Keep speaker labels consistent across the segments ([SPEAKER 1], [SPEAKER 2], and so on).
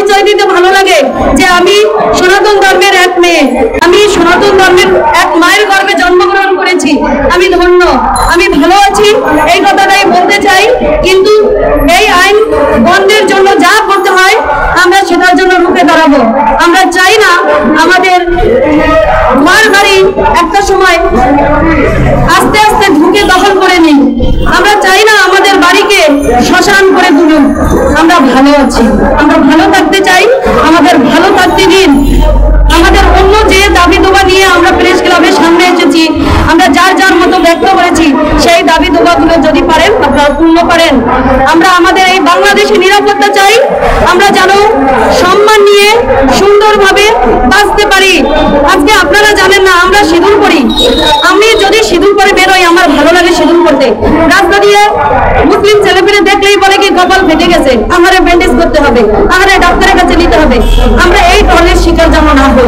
[SPEAKER 1] পরিচয় দিতে ভালো লাগে যে আমি সনাতন ধর্মের এক মেয়ে, আমি সনাতন ধর্মের এক মায়ের গর্ভে জন্মগ্রহণ করেছি, আমি ধন্য, আমি ভালো আছি, এই কথাটাই বলতে চাই। কিন্তু এই আইন বন্ধের জন্য যা করতে হয় আমরা সেটার জন্য রুখে দাঁড়াবো। আমরা চাই না আমাদের ঘর বাড়ি একটা সময় আস্তে আস্তে ঢুকে দখল করে নিই। আমরা চাই না আমাদের বাড়িকে শ্মশান করে তুলুন। আমরা ভালো আছি, আমরা ভালো থাকতে চাই, আমাদের ভালো থাকতে দিন। আমাদের অন্য যে দাবি দোবা নিয়ে আমরা প্রেস ক্লাবের সামনে এসেছি, আমরা যার যার মতো ব্যক্ত করেছি, সেই দাবি দোবাগুলো যদি পারেন আপনারা পূর্ণ করেন। আমরা আমাদের এই বাংলাদেশে নিরাপত্তা চাই, আমরা যেন সম্মান নিয়ে সুন্দরভাবে বাঁচতে পারি। আজকে আপনারা জানেন না আমরা সিঁদুর পরি, আমি যদি সিঁদুর পরে বেরোই আমার ভালো লাগে সিঁদুর পরতে। রাস্তা দিয়ে মুসলিম ছেলেপেলে দেখলেই বলে কি কপাল ফেটে গেছে, আমারে ব্যান্ডেজ করতে হবে, আমারে ডাক্তারের কাছে নিতে হবে। আমরা এই ট্রলের শিকার যেন না হই।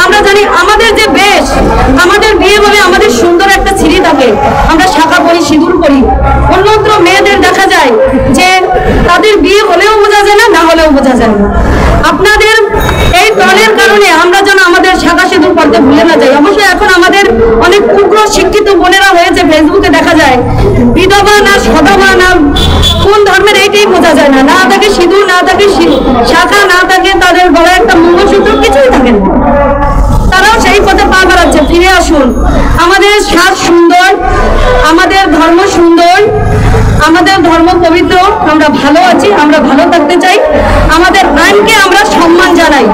[SPEAKER 1] আমরা জানি আমাদের যে বেশ, আমাদের বিয়ে বলে আমাদের সুন্দর একটা ছিঁড়ি থাকে, আমরা শাখা পরি, সিঁদুর পরি। অন্যত্র মেয়েদের দেখা যায় যে তাদের বিয়ে হলেও বোঝা যায় না, না হলেও বোঝা যায় না। আপনাদের এই ট্রলের কারণে আমরা যেন আমাদের শাখা সিঁদুর পরতে ভুলে না যাই। অবশ্যই এখন আমাদের অনেক উগ্র শিক্ষিত বোনেরা হয়েছে, ফেসবুকে দেখা যায় বিধবা না সধবা না কোন ধর্মের এইটাই বোঝা যায় না, না থাকে সিঁদুর, না থাকে শাখা, না থাকে তাদের গলায় একটা মঙ্গলসূত্র, কিছুই থাকে না। তারাও সেই পথে পা বাড়াচ্ছে। ফিরে আসুন, আমাদের সাজ সুন্দর, আমাদের ধর্ম সুন্দর, আমাদের ধর্ম পবিত্র, আমরা ভালো আছি, আমরা ভালো থাকতে চাই, আমাদের আইনকে আমরা সম্মান জানাই।